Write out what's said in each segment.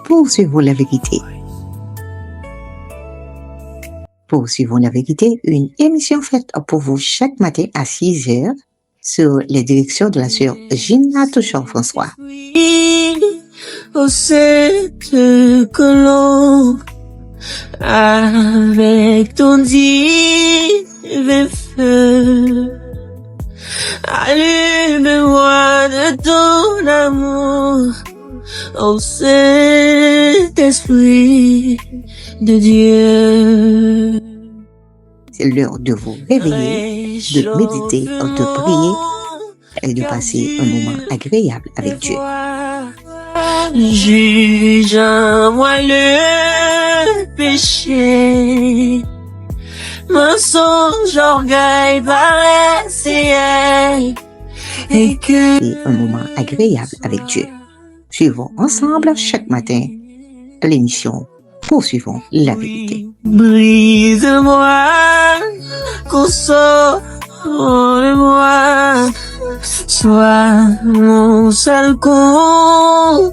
Poursuivons la vérité. Poursuivons la vérité, une émission faite pour vous chaque matin à 6h sur les directions de la sœur Gina Touchard-François. Au cette colombe, avec ton divin feu, allume-moi de ton amour, ô Saint-Esprit de Dieu. C'est l'heure de vous réveiller, de méditer, de prier et de passer un moment agréable avec Dieu. Juge en moi le péché, mensonge, orgueil, paresse et que... Et un moment agréable avec Dieu. Suivons ensemble chaque matin l'émission Poursuivons la vérité. Brise-moi, console-moi, sois mon seul conducteur.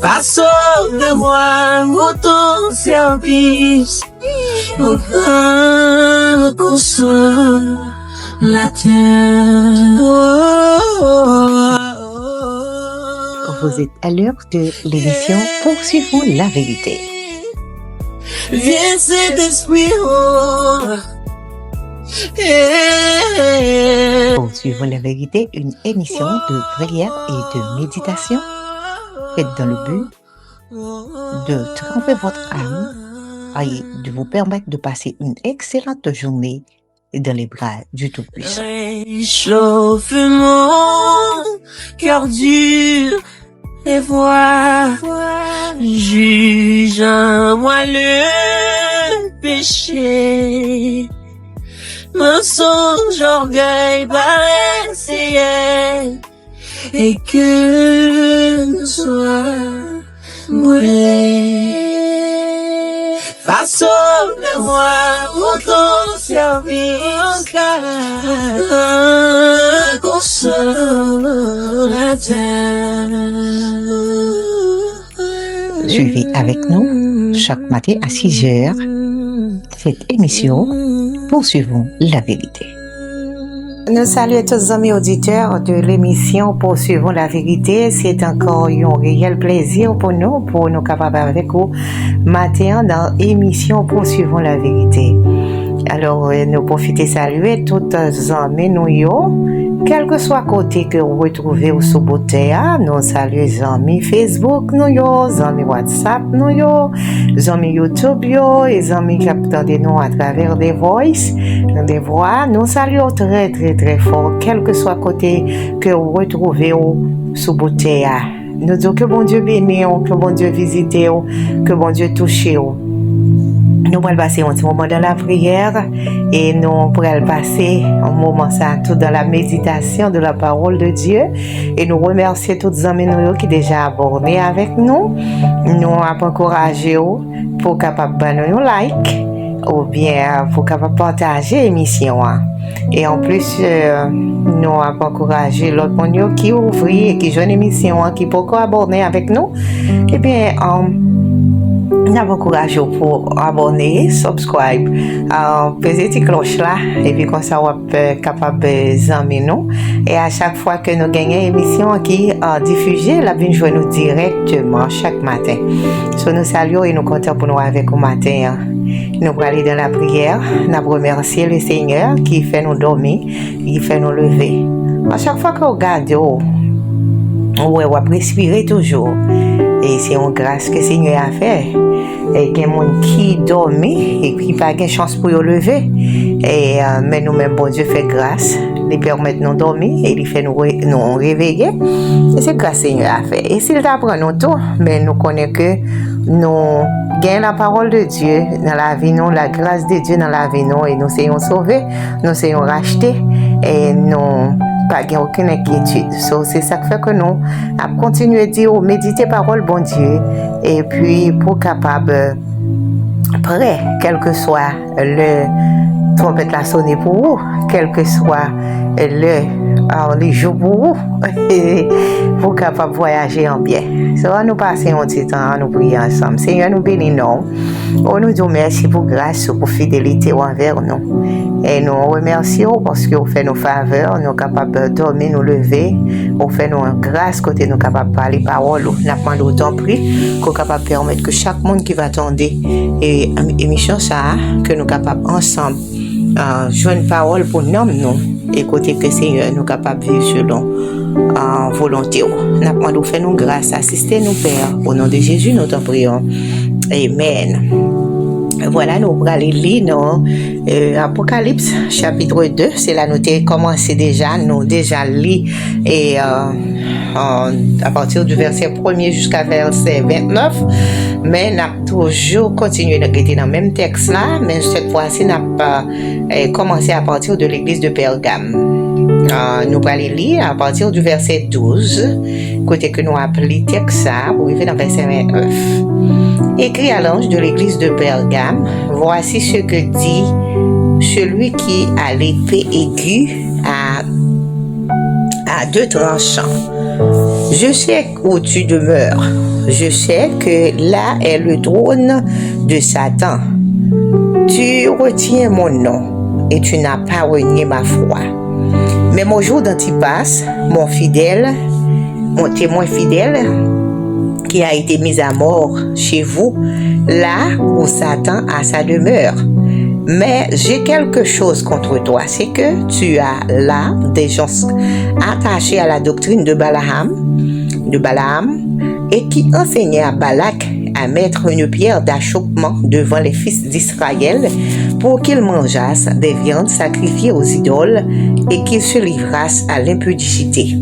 Façonne de moi pour ton service, au grand consolateur. Vous êtes à l'heure de l'émission Poursuivons la vérité. Viens Saint-Esprit, Poursuivons la vérité, une émission de prière et de méditation faite dans le but de tremper votre âme et de vous permettre de passer une excellente journée dans les bras du Tout-Puissant. Réchauffe mon cœur dur et vois, juge en moi le péché, mensonge, orgueil, paresse et que nous soit brûlé. Façonne-moi pour ton service, consolateur. Suivez avec nous chaque matin à 6h cette émission Poursuivons la vérité. Nous saluons tous les amis auditeurs de l'émission Poursuivons la vérité. C'est encore un réel plaisir pour nous capables avec vous matin dans l'émission Poursuivons la vérité. Alors, nous profitons de saluer tous les amis nous, quel que soit côté que vous retrouvez au Soboté, nous saluons les amis Facebook, les amis WhatsApp, les amis YouTube, les amis qui attendent nous à travers des voices, des voix. Nous saluons très, très, très fort, quel que soit côté que vous retrouvez au Soboté. Nous disons que bon Dieu bénisse, que bon Dieu visite, que bon Dieu touche. Nous allons passer un petit moment dans la prière et nous allons passer un moment ça tout dans la méditation de la parole de Dieu et nous remercier tous les amis qui déjà abonnés avec nous. Nous allons encourager pour capable donner un like ou bien pour capable partager l'émission. Et en plus, nous allons encourager l'autre monde qui ouvre et qui joue l'émission, qui peut abonner avec nous. Et bien, nous encourageons pour abonner, subscribe, peser la cloche là, et puis comme ça, on est capable d'aimer nous. Et à chaque fois que nous gagnons une émission qui est diffusée, la bien jouer nous directement chaque matin. So, nous saluons et nous comptons pour nous avec au matin. Nous allons aller dans la prière, nous remercier le Seigneur qui fait nous dormir, qui fait nous lever. À chaque fois qu'on regarde, on va respirer toujours. Et c'est une grâce que le Seigneur a fait. Et il y a des gens qui dorment et qui n'ont pas de chance pour se lever. Mais nous-mêmes, bon Dieu fait grâce. Il permet de nous dormir et il fait nous réveiller. Et c'est grâce que le Seigneur a fait. Et s'il t'apprend nous tout, mais nous connaissons que nous gagnons la parole de Dieu dans la vie, nous, la grâce de Dieu dans la vie, nous, et nous sommes sauvés, nous sommes rachetés et nous pas aucune inquiétude. So, c'est ça qui fait que nous avons continué à dire, méditer parole bon Dieu et puis pour capable prêt, quel que soit le trompette la sonner pour vous, quel que soit le les jours pour vous capable de voyager en bien. So, nous passons un petit temps, nous prions ensemble. Seigneur, nous bénissons. On nous dit merci pour grâce, pour fidélité envers nous. Et nous remercions parce que vous faites nos faveurs, nous sommes capables de dormir, nous lever. Vous faites nos grâces, côté nous sommes capables de parler parole. Nous demandons autant prix qu'on est capable de permettre que chaque monde qui va attendre et émission ça, que nous sommes capables ensemble jouer une parole pour nous et côté que Seigneur nous sommes capables de vivre selon volonté. Nous demandons faire nous grâce, assister nous Père. Au nom de Jésus, nous t'en prions. Amen. Voilà, nous allons lire dans Apocalypse chapitre 2. C'est là nous avons commencé déjà, nous déjà lu et à partir du verset 1er jusqu'à verset 29. Mais nous avons toujours continué de regarder dans le même texte là, mais cette fois-ci nous avons commencé à partir de l'église de Pergame. Nous allons lire à partir du verset 12, côté que nous appelons texte ça, pour arriver dans le verset 29. Écrit à l'ange de l'église de Pergame, voici ce que dit celui qui a l'épée aiguë à deux tranchants. Je sais où tu demeures. Je sais que là est le trône de Satan. Tu retiens mon nom et tu n'as pas renié ma foi. Mais mon jour d'Antipas, mon témoin fidèle, qui a été mis à mort chez vous, là où Satan a sa demeure. Mais j'ai quelque chose contre toi, c'est que tu as là des gens attachés à la doctrine de Balaam, et qui enseignaient à Balak à mettre une pierre d'achoppement devant les fils d'Israël pour qu'ils mangeassent des viandes sacrifiées aux idoles et qu'ils se livrassent à l'impudicité.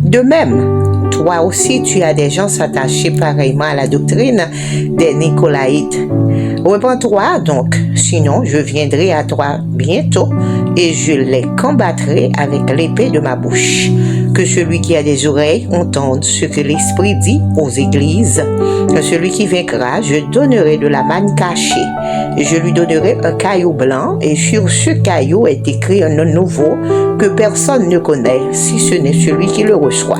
De même, toi aussi, tu as des gens attachés pareillement à la doctrine des Nicolaïtes. Repends-toi donc, sinon je viendrai à toi bientôt et je les combattrai avec l'épée de ma bouche. Que celui qui a des oreilles entende ce que l'Esprit dit aux églises. Celui qui vaincra, je donnerai de la manne cachée. Je lui donnerai un caillou blanc et sur ce caillou est écrit un nom nouveau que personne ne connaît si ce n'est celui qui le reçoit.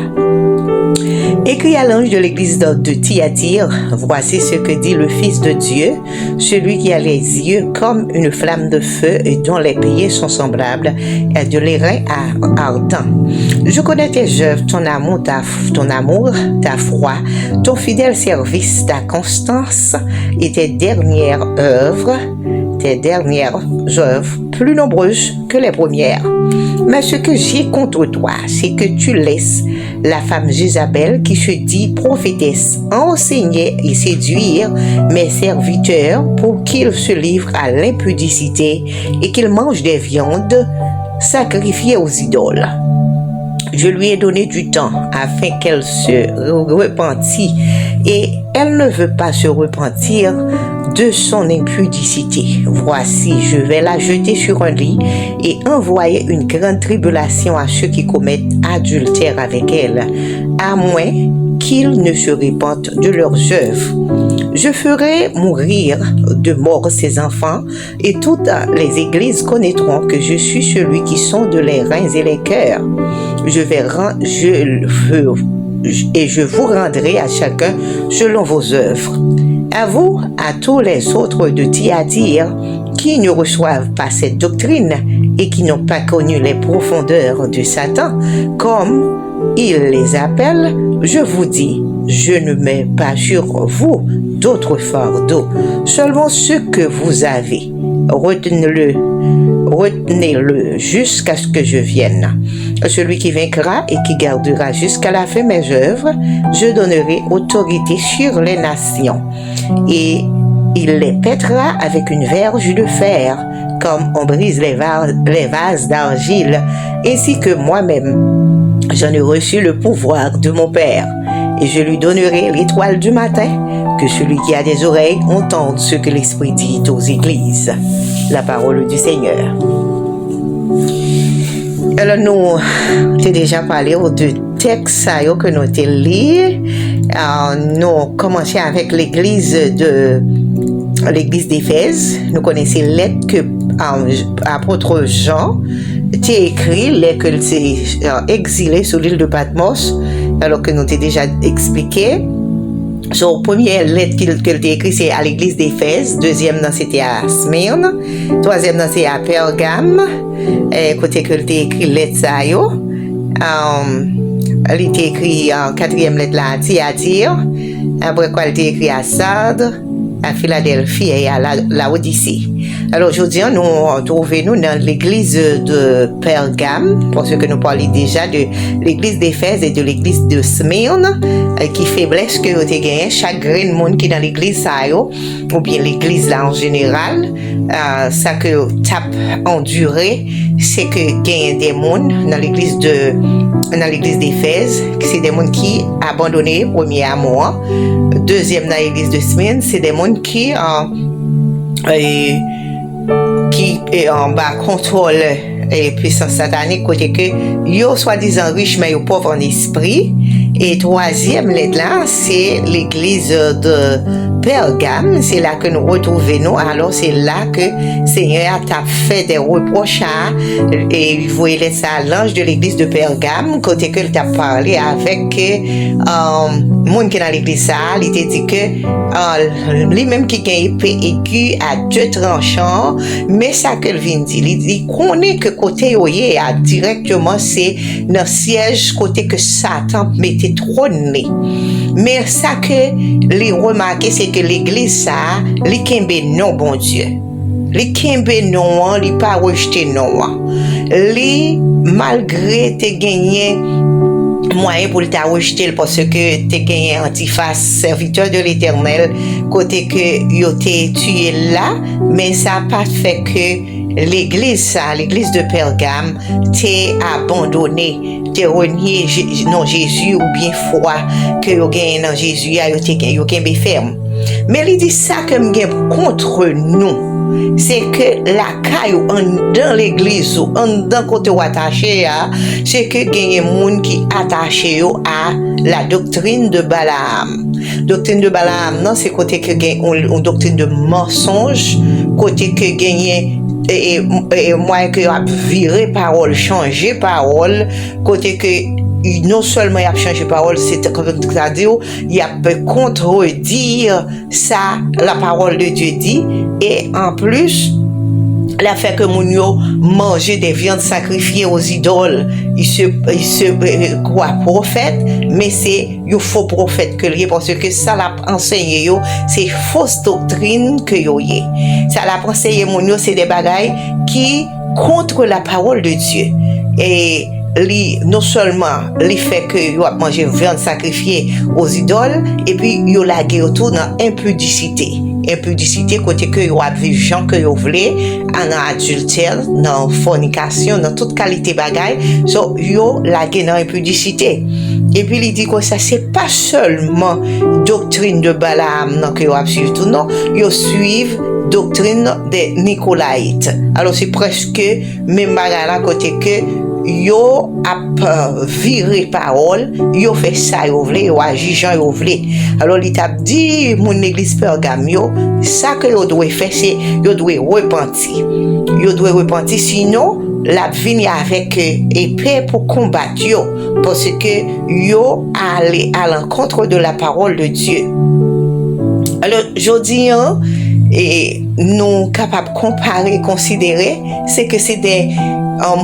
Écrit à l'ange de l'église de Thyatire, voici ce que dit le Fils de Dieu, celui qui a les yeux comme une flamme de feu et dont les pieds sont semblables à de l'airain ardent. Je connais tes œuvres, ton amour, ta foi, ton fidèle service, ta constance et tes dernières œuvres, plus nombreuses que les premières. Mais ce que j'ai contre toi, c'est que tu laisses la femme Jézabel qui se dit prophétesse enseigner et séduire mes serviteurs pour qu'ils se livrent à l'impudicité et qu'ils mangent des viandes sacrifiées aux idoles. Je lui ai donné du temps afin qu'elle se repentît et elle ne veut pas se repentir de son impudicité. Voici, je vais la jeter sur un lit et envoyer une grande tribulation à ceux qui commettent adultère avec elle, à moins qu'ils ne se repentent de leurs œuvres. Je ferai mourir de mort ses enfants et toutes les églises connaîtront que je suis celui qui sonde les reins et les cœurs. Je vous rendrai à chacun selon vos œuvres. À vous, à tous les autres de Thyatire qui ne reçoivent pas cette doctrine et qui n'ont pas connu les profondeurs de Satan, comme il les appelle, je vous dis, je ne mets pas sur vous d'autres fardeaux, seulement ce que vous avez. Retenez-le jusqu'à ce que je vienne. Celui qui vaincra et qui gardera jusqu'à la fin mes œuvres, je donnerai autorité sur les nations. Et il les pètera avec une verge de fer, comme on brise les vases d'argile, ainsi que moi-même, j'en ai reçu le pouvoir de mon Père. Et je lui donnerai l'étoile du matin, que celui qui a des oreilles entende ce que l'Esprit dit aux églises. La parole du Seigneur. Alors nous t'ai déjà parlé de textes que nous t'ai lu. Nous commençons avec l'église d'Éphèse. Nous connaissons lettre que apôtre Jean t'es écrit les que t'es exilé sur l'île de Patmos, alors que nous t'ai déjà expliqué. So, première lettre que t'ai écrit, c'est à l'église d'Éphèse. Deuxième, c'était à Smyrne. Troisième, c'est à Pergame. Côté que t'ai écrit lettre ça, yo. Elle était écrit en quatrième lettre là, à Thyatire. Après quoi, elle était écrit à Sardes, à Philadelphie et à la Odyssée. Alors aujourd'hui, nous trouvons dans l'église de Pergame, parce que nous parlons déjà de l'église d'Éphèse et de l'église de Smyrne, qui faiblesse que vous avez gagné. Chaque grain de monde qui est dans l'église, ou bien l'église là en général, ça que tu as enduré, c'est que gagné des mondes dans l'église d'Éphèse, c'est des mondes qui abandonné premier amour. Deuxième dans l'église de Smyrne, c'est des mondes qui est en bas contrôle et puissance satanique, côté que yo soi-disant riche mais yo pauvre en esprit. Et troisième lettre là, c'est l'église de Pergame, c'est là que nous retrouvons. Alors c'est là que Seigneur t'a fait des reproches et il voyait ça à l'ange de l'église de Pergame, côté que t'a parlé avec monde qui est dans l'église ça, il t'a dit que lui-même qui a une épée aiguë à deux tranchants, mais ça que vient dire, il connaît que côté oye directement c'est dans siège côté que Satan mettait trôné. Mais ça que les remarquer c'est que l'église ça, li kembe non bon Dieu. Li kembe non, li pas rejeté non. Li malgré te gagné moyen pour t'a rejeté parce que t'es gagné Antiphas, serviteur de l'Éternel, côté que yo t'es tué là, mais ça n'a pas fait que l'église de Pergame t'es abandonné, t'es renié non Jésus ou bien foi que yo gagné dans Jésus, yo t'es ferme. Mais il dit ça comme contre nous. C'est que la caille dans l'église ou dans côté où attaché c'est que gagne monde qui attaché à la doctrine de Balaam. Doctrine de Balaam non c'est côté que gagne une doctrine de mensonge, côté que gagne et moi que a viré parole, changer parole, côté que non seulement il a changé parole, c'est-à-dire il a contredire ça, la parole de Dieu dit, et en plus, la fait que mon yo manger des viandes sacrifiées aux idoles, il se croit prophète, mais c'est un faux prophète que lié parce que ça l'a enseigné yo, c'est fausse doctrine que yo y. Ça l'a enseigné mon yo, c'est des bagailles qui contre la parole de Dieu. Et non seulement les fait que yo a mangé viande sacrifiée aux idoles et puis yo lagué autour dans impudicité côté que yo a vu gens que yo voulait en adultère, dans fornication, dans toute qualité bagaille, so yo lagué dans impudicité. Et puis il dit que ça c'est pas seulement doctrine de Balaam non que yo a suivi tout non, yo suivent doctrine des Nicolaïtes. Alors c'est presque même bagaille là côté que yo a viré parole, yo fait ça yo vle, yo agi jan yo vle. Alors il t'a dit mon église Pergame yo, ça que yo doit faire c'est yo doit repentir. Yo doit repentir sinon la vini avec épée pour combattre yo parce que yo allé à l'encontre de la parole de Dieu. Alors je dis et nous capables de comparer, considérer, c'est que c'est des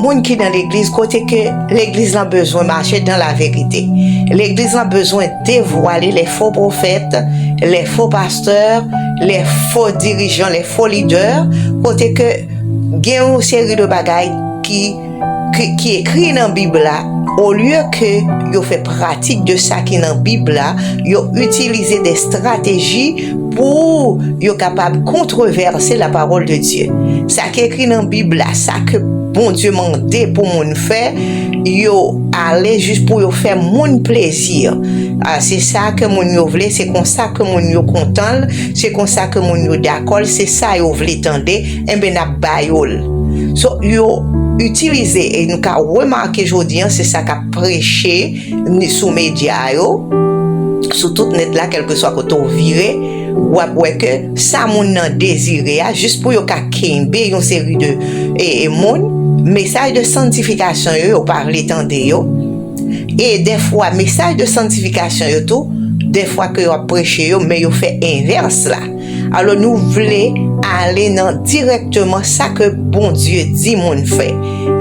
monde qui dans l'église, côté que l'église a besoin de marcher dans la vérité. L'église a besoin de dévoiler les faux prophètes, les faux pasteurs, les faux dirigeants, les faux leaders, côté que il y a une série de bagailles qui écrit dans la Bible là, au lieu que yo fait pratique de ça qui est dans la Bible là, yo utiliser des stratégies pour yo capable controverser la parole de Dieu. Ça qui est écrit dans la Bible là, ça que bon Dieu m'a demandé pour mon faire, yo aller juste pour yo faire mon plaisir. C'est ça que mon yo voulait, c'est comme ça que mon yo content, c'est comme ça que mon yo d'accord, c'est ça yo voulait tendre, et ben n'a bayol. So yo utiliser et nous ka remarquer aujourd'hui c'est ça qu'a prêché sous médias yo sur toute net là quel que soit côté viré ou après que ça mon nan désiré juste pour yo ka kembe une série de monde message de sanctification yo parler tande yo. Et des fois message de sanctification yo tout, des fois que yo prêcher yo mais yo fait inverse là. Alors nous voulons aller dans directement ça que bon Dieu dit mon fait.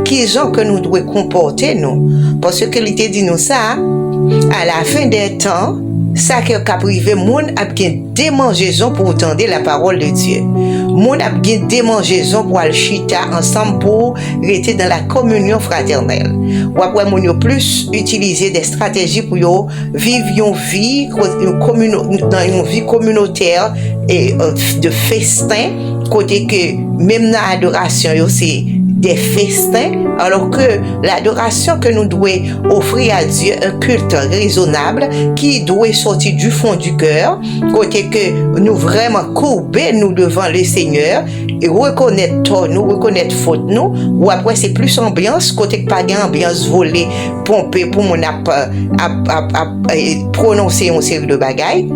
Qui gens que nous devons comporter nous parce que il te dit nous ça à la fin des temps ça que qu'a privé moun a bien démangeaison pour entendre la parole de Dieu. Moun a bien démangeaison pour aller chita ensemble pour rester dans la communion fraternelle. Ou après moun yo plus utiliser des stratégies pour yo vivre une vie dans une vie communautaire et de festin côté que même dans l'adoration yo c'est des festins, alors que l'adoration que nous devons offrir à Dieu, un culte raisonnable qui doit sortir du fond du cœur, côté que nous vraiment courber nous devant le Seigneur et reconnaître tort nous, reconnaître faute nous, ou après c'est plus ambiance, côté que pas d'ambiance volée, pompée pour mon prononcer une série de bagailles,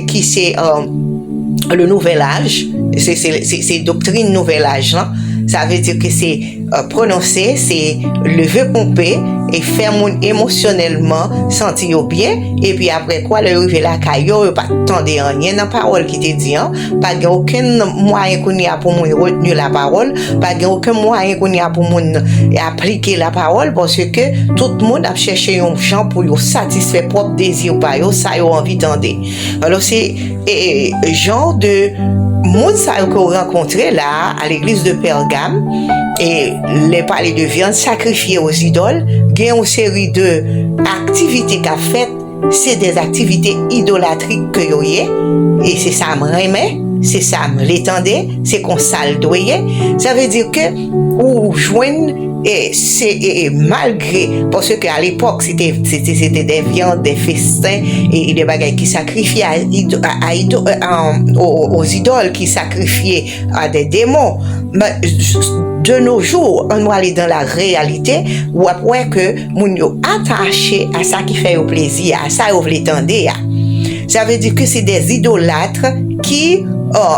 qui c'est le nouvel âge, c'est doctrine nouvel âge, là. Ça veut dire que c'est prononcer, c'est lever pomper et faire mon émotionnellement sentir bien et puis après quoi le arriver la caillou pas tendre rien dans parole qui te dit pas aucun moyen qu'on y a pour moi retenir la parole, pas aucun moyen qu'on y a pour moi appliquer la parole parce que tout le monde a cherché un champ pour satisfaire propre désir par yo ça yo envie d'entendre. Alors c'est genre de monde ça qu'on rencontré là à l'église de Pergame et les palais de viande sacrifiés aux idoles, il y a une série de activités qu'a faites, c'est des activités idolâtriques que yo yé et c'est ça me remet, c'est ça me l'étendait, c'est qu'on ça le doyait. Ça veut dire que ou joindre et c'est malgré parce que à l'époque c'était des viandes, des festins et des bagages qui sacrifiaient aux idoles, qui sacrifiaient à des démons. Mais de nos jours on doit aller dans la réalité où après que moun yo attaché à ça qui fait au plaisir, à ça où vous l'étendez. Ça veut dire que c'est des idolâtres qui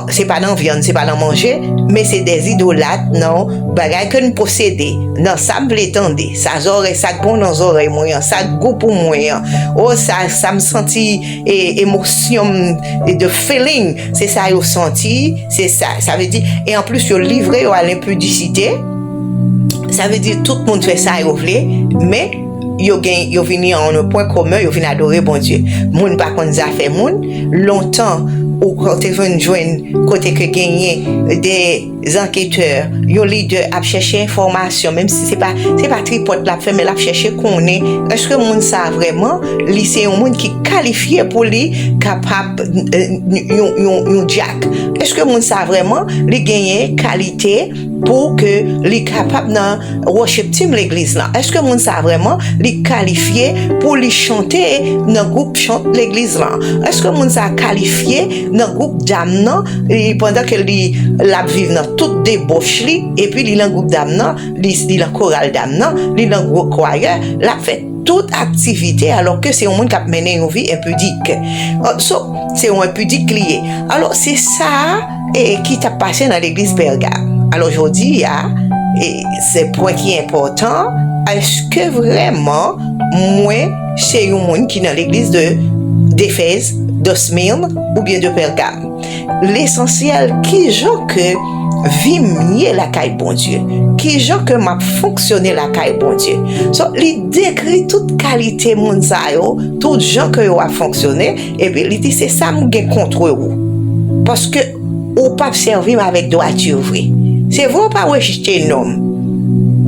c'est pas dans viande, c'est pas dans manger, mais c'est des idolâtres, non, bagaille que nous possédons. Non, ça me l'étendait, ça oreilles, ça bon dans les oreilles moyen, ça goût pour moyen. Oh, ça me sentit émotion et de feeling, c'est ça yo senti, c'est ça. Ça veut dire et en plus yo livré à l'impudicité. Ça veut dire tout le monde fait ça yo vle, mais yo vini en un point commun, yo vini adorer bon Dieu. Moun pas kon ça fait moun longtemps ou quand ils vont joindre côté que gagner des enquêteurs, yo leader a chercher information même si c'est pas tripote la fait mais la chercher connaît est-ce que moun ça vraiment li c'est un monde qui qualifié pour li capable yon jack est-ce que moun ça vraiment li gagner qualité pour que li capable dans worship team l'église là est-ce que moun ça vraiment li qualifié pour li chanter dans groupe chante l'église là est-ce que moun ça qualifié dans groupe d'âme non et pendant que li la vivre dans toute débauche li et puis li dans groupe d'âme non li dans chorale d'âme non li dans groupe choir la fait toute activité alors que c'est un monde qui a mené une vie impudique. C'est un impudique lié. Alors c'est ça qui t'a passé dans l'église Pergame. Alors aujourd'hui, c'est point qui est important. Est-ce que vraiment moi c'est un monde qui est dans l'église d'Éphèse, de Smyrne ou bien de Pergame? L'essentiel qui joue que vie mieux la caille bon Dieu qui gens que m'a fonctionné la caille bon Dieu il décrit toute qualité moun sa yo tout gens que yo a fonctionné et puis il dit c'est ça me gain contre vous parce que ou pas servir avec droiture vrai c'est vous pas rejeter nom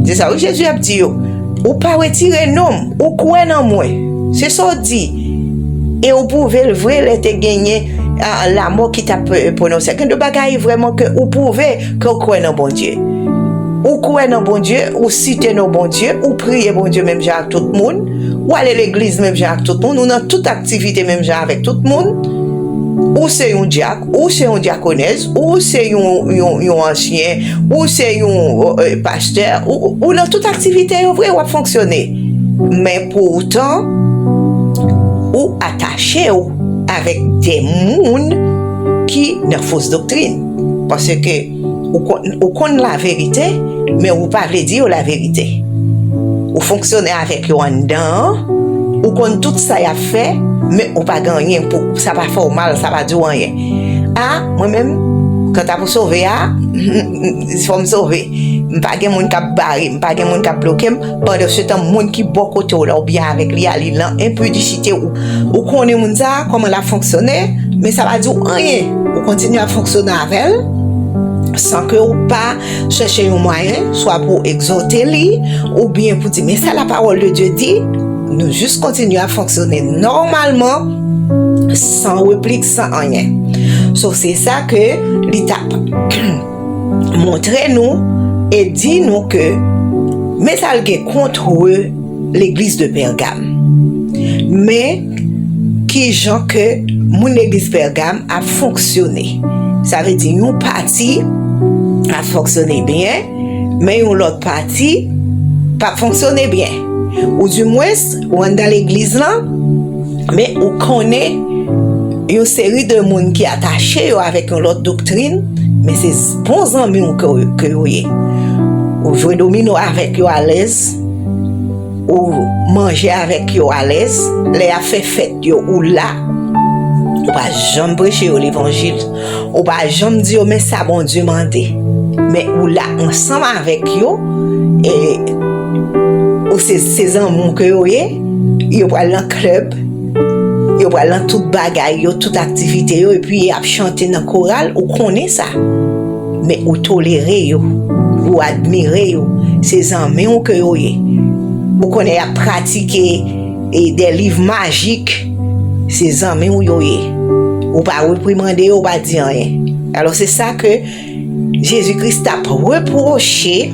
c'est ça Jésus a dit ou pas retirer nom ou quoi dans moi c'est ça dit et vous pouvez le vrai l'être gagner l'amour qui t'a prononcé quand de bagaille vraiment que vous pouvez que vous croyez dans bon Dieu ou croyez dans bon Dieu ou citer dans bon Dieu ou prier bon Dieu même genre avec tout le monde ou aller à l'église même genre avec tout le monde ou dans toute activité même genre avec tout le monde ou c'est un diacre ou c'est une diaconesse ou c'est un ancien ou c'est un pasteur ou dans toute activité vrai va fonctionner mais pourtant ou attaché avec des mouns qui ne fausse doctrine parce que ou connaît la vérité mais ou pas vle dire la vérité. Ou fonctionner avec yo en dedans, ou kon tout ça y a fait, mais ou pas gagner pour ça pas faire mal, ça pas dire rien. Ah, moi-même quand t'as pour sauver il faut me sauver. M'pas gen moun k'ap barrer, m'pas gen moun k'ap bloquer, pendant ce temps moun qui bon côté là ou bien avec li ali lan impudicité ou connaît moun ça comment la fonctionner, mais ça va dire rien. Ou continue à fonctionner avec elle sans que ou pas chercher un moyen soit pour exhorter lui ou bien pour dire mais ça la parole de Dieu dit, nous juste continuer à fonctionner normalement sans réplique, sans rien. Sauf c'est ça que l'étape montrer nous et dit nous que mais ça le contre l'église de Pergame. Mais qui gens que mon église Pergame a fonctionné. Ça veut dire une partie a fonctionné bien, mais une autre partie pas fonctionné bien. Ou du moins, ou dans l'église là, mais on connaît une série de monde qui est attaché avec une autre doctrine, mais c'est bons amis que vous avez. Ou jouer domino avec eux à l'aise, ou manger avec eux à l'aise, les a fait fête ou là, ou pas jamais prêcher l'évangile, ou pas jamais dire mais ça bon Dieu m'a dit, mais ou là ensemble avec eux et ou ces amis que vous avez, ils vont aller dans le club. Yo pral toute bagaille, yo toute activité yo et puis a chanter dans chorale ou connaît ça. Mais ou tolérer yo, ou admirer yo, ces amis que yo yé. Ou connaît à pratiquer des livres magiques, ces amis yo yé. Ou pas réprimander ou pas dire rien. Alors c'est ça que Jésus-Christ a reproché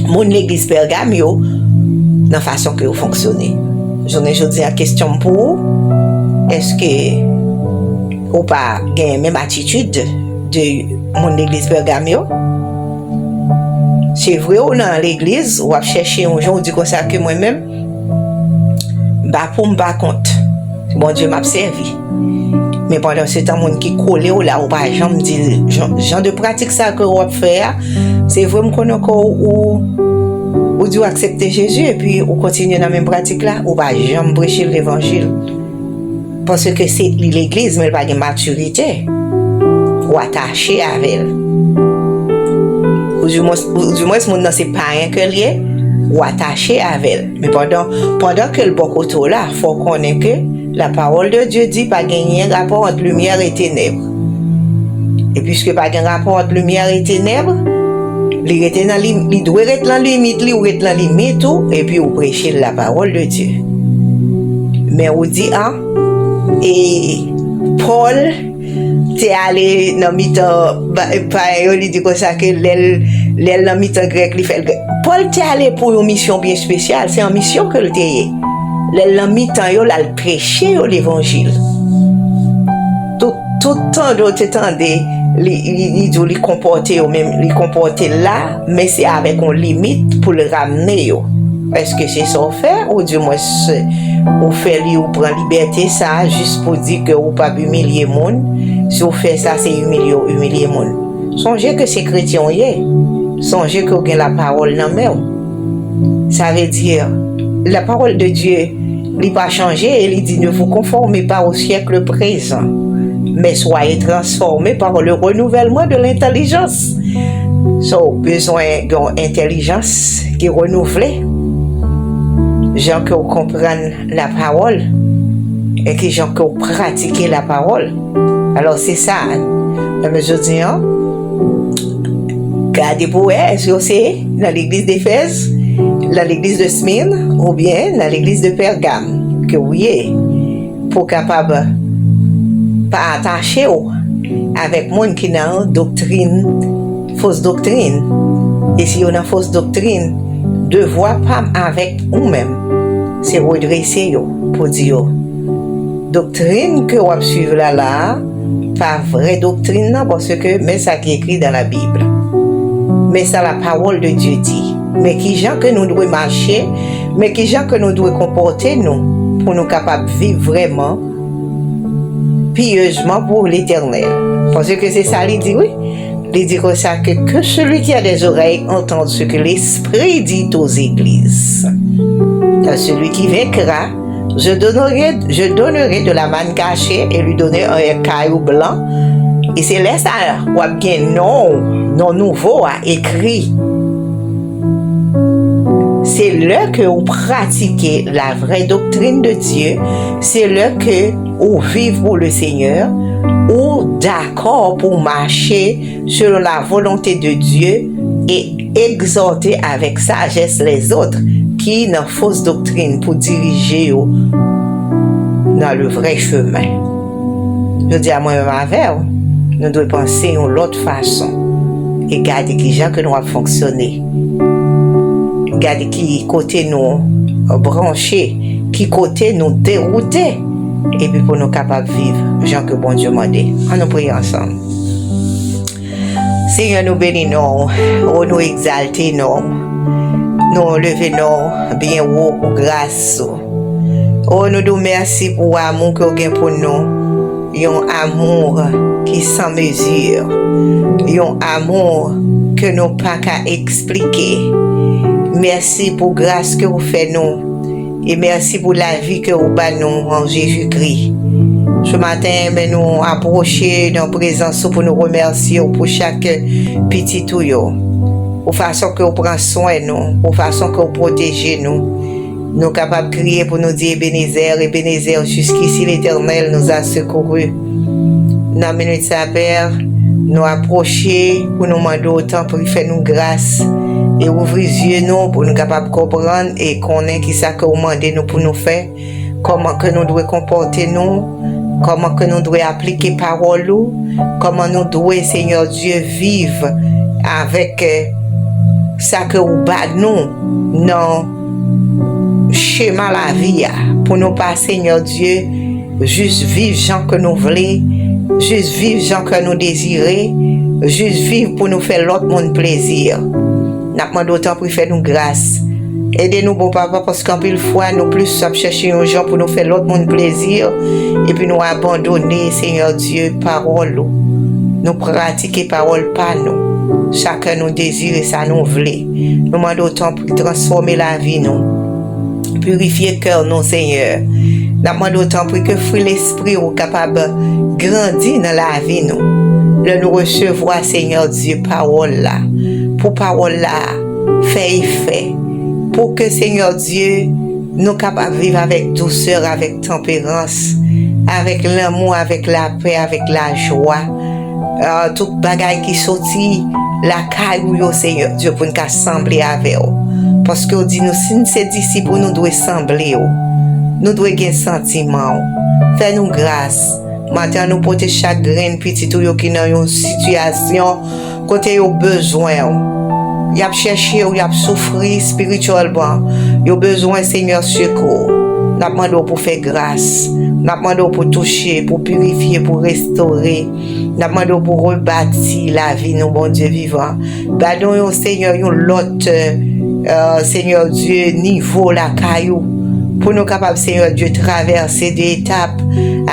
mon l'église Pergame yo dans la façon que vous fonctionnez. Je dis la question pour vous. Est-ce que ou pas gagne même attitude de mon église Pergame? C'est vrai ou dans l'église ou à chercher un jour dit comme ça que moi-même bah pour me pas compte. Bon Dieu m'a servi. Mais pendant ce temps monde qui collé ou là ou pas jamais dit genre de pratique ça que on faire, c'est vrai me connait encore ou Dieu accepter Jésus et puis ou continuer dans la même pratique là ou pas jamais prêcher l'évangile. Parce que c'est l'église, mais elle n'a pas de maturité. Ou attaché avec elle. Ou du moins, c'est pas rien que lié, ou attaché avec elle. Mais pendant que le bon côté là, il faut connaître que la parole de Dieu dit pas gagner un rapport entre lumière et ténèbres. Et puisque pas de rapport entre lumière et ténèbres, il doit être dans la limite, il doit être dans la limite, et puis on prêcher la parole de Dieu. Mais on dit, et Paul t'es allé dans mi-temps il dit comme ça que l'aile dans mi-temps grec il fait Paul t'es allé pour une mission bien spéciale, c'est une mission que le t'es l'aile dans mi-temps il a prêché l'évangile tout temps d'autres t'entendez il comporter là mais c'est avec une limite pour le ramener. Est-ce que c'est ça faire ou du moins ou fait ou prend liberté ça juste pour dire que ou pas humilier monde? Si vous faites ça c'est humilier monde. Songez que c'est chrétien y est. Songez que vous avez la parole dans main. Ça veut dire la parole de Dieu n'est pas changé, il dit ne vous conformez pas au siècle présent, mais soyez transformés par le renouvellement de l'intelligence. So, besoin d'une intelligence qui est renouvelée. Gens qui comprennent la parole et qui gens qui pratiquent la parole. Alors c'est ça. Mais je dis, gardez pour est-ce que c'est dans l'église d'Éphèse, dans l'église de Smyrne ou bien dans l'église de Pergame que vous êtes pour capable pas attacher avec monde qui n'a doctrine, fausse doctrine. Et si on a fausse doctrine, devoir pas avec nous-mêmes, c'est redresser pour dire doctrine que on suivre là, pas vraie doctrine non, parce que mais ça qui est écrit dans la Bible, mais ça la parole de Dieu dit, mais qui gens que nous devons marcher, mais qui gens que nous devons comporter nous pour nous capables de vivre vraiment pieusement pour l'éternel, parce que c'est ça il dit oui. Il dit comme ça que celui qui a des oreilles entende ce que l'Esprit dit aux églises. À celui qui vaincra, je donnerai de la manne cachée et lui donner un caillou blanc. Et c'est là ça, ou bien non nouveau à écrit. C'est là que vous pratiquez la vraie doctrine de Dieu. C'est là que vous vivez pour le Seigneur. Ou d'accord pour marcher selon la volonté de Dieu et exhorter avec sagesse les autres qui n'ont fausse doctrine pour diriger dans le vrai chemin. Je dis à moi-même avec, nous devons penser de l'autre façon et garder qui gens que nous avons fonctionné. Garder qui côté nous brancher, qui côté nous dérouter. Et puis pour nous capables de vivre, gens que bon Dieu m'a dit. On nous prie ensemble. Seigneur, nous bénissons, nous exaltons, nous levons bien haut pour grâce. Oh, nous nous merci pour l'amour que vous avez pour nous. Un amour qui sans mesure. Un amour que nous pas qu'à expliquer. Merci pour la grâce que vous faites nous. Et merci pour la vie que vous donnez nous en Jésus-Christ. Ce matin, nous approcher dans la présence pour nous remercier pour chaque petit touillot. Pour façon que vous prenez soin de nous, pour façon que vous protégez nous. Nous sommes capables de crier pour nous dire Ebenezer, jusqu'ici l'Éternel nous a secourus. Dans la minute sa Père, nous approcher pour nous demander autant pour faire nous grâce. Et ouvrir les yeux nous pour nous capables de comprendre et connaître qui ça que vous demandez nous pour nous faire, comment que nous devons comporter nous, comment que nous devons appliquer parole, comment nous devons, Seigneur Dieu, vivre avec ça que vous battez nous dans le schéma la vie, pour nous pas, Seigneur Dieu, juste vivre gens que nous voulons, juste vivre gens que nous désirons, juste vivre pour nous faire l'autre monde plaisir. Nous demandons autant pour faire nous grâce. Aidez-nous, bon papa, parce qu'en pile fois, nous plus chercher aux gens pour nous faire l'autre monde plaisir et puis nous abandonner, Seigneur Dieu, parole. Nous pratiquer parole par nous. Chacun nous désire et ça nous voulait. Nous demandons autant pour transformer la vie, nous. Purifier le cœur, nous, Seigneur. Nous demandons autant pour que fruit l'esprit soit capable de grandir dans la vie, nous. Nous recevoir, Seigneur Dieu, parole là. Pour parole là, fait effet. Pour que, Seigneur Dieu, nous capables de vivre avec douceur, avec tempérance, avec l'amour, avec la paix, avec la joie. Tout bagaille qui sortit, la caille, Seigneur Dieu, pour nous assembler avec vous. Parce que dit nous, si nous sommes disciples, nous devons assembler. Nous devons avoir un sentiment. Fais-nous grâce. Maintenant, nous portons chaque grain petit qui est dans une situation côté au besoin. Il a cherché ou il a souffert spirituellement. Il a besoin, Seigneur, secours. Nous demandons pour faire grâce. Nous demandons pour toucher, pour purifier, pour restaurer. Nous demandons pour rebâtir la vie, nous, bon Dieu vivant. Badons, Seigneur, l'autre, Seigneur Dieu, niveau, la caillou. Pour nous capables, Seigneur Dieu, traverser d'étape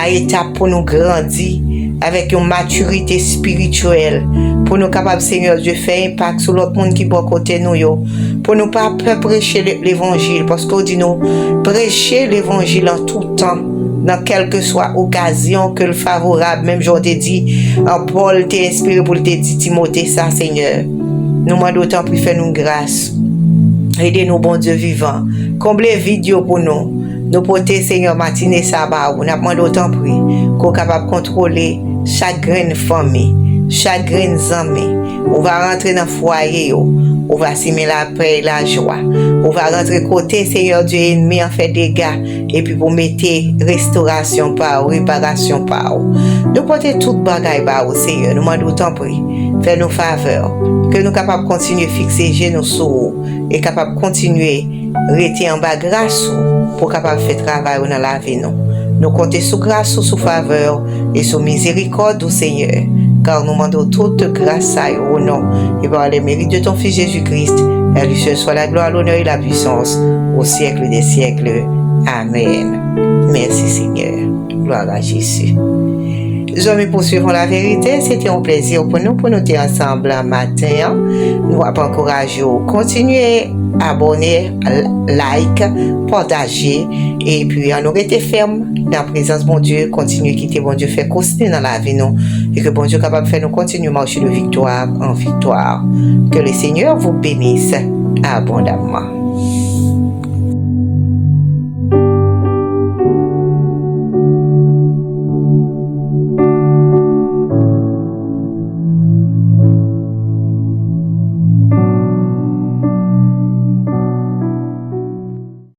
à étape pour nous grandir avec une maturité spirituelle. Pour nous capables, Seigneur Dieu, faire impact sur l'autre monde qui est à côté de nous. Pour nous pas prêcher l'évangile. Parce qu'on dit nous, prêcher l'évangile en tout temps. Dans quelle que soit occasion que le favorable. Même j'en t'ai dit, Paul t'est inspiré pour te dire Timothée ça, Seigneur. Nous demandons autant pour faire nous grâce. Aidez-nous, bon Dieu vivant. Comblez vidéo pour nous. Nous porter, Seigneur, matinée, sabbat. Nous demandons autant pour qu'on soit capable de contrôler chaque grain de famille, chaque grain d'amis. On va rentrer dans le foyer. On va simer la paix et la joie. On va rentrer côté, Seigneur Dieu, ennemi en fait dégâts. Et puis pour mettre restauration par réparation par nous porter toute bagaille par Seigneur. Nous demandons autant pour faire nos faveurs. Que nous sommes capables de continuer à fixer genoux sur vous et capables de continuer à rester en bas grâce pour capable faire travail dans la vie. Nous comptons sous grâce, sous faveur et sous miséricorde au Seigneur. Car nous demandons toute grâce à au nom et par les mérites de ton Fils Jésus-Christ. À lui seul soit la gloire, l'honneur et la puissance au siècle des siècles. Amen. Merci Seigneur. Gloire à Jésus. Jamais poursuivons la vérité. C'était un plaisir pour nous être ensemble un matin. Nous allons encourager, continuer, abonner, like, partager. Et puis, on aurait été ferme dans la présence de bon Dieu. Continuer à quitter bon Dieu, faire continuer dans la vie, nous. Et que bon Dieu est capable de faire nous continuer à marcher de victoire en victoire. Que le Seigneur vous bénisse abondamment.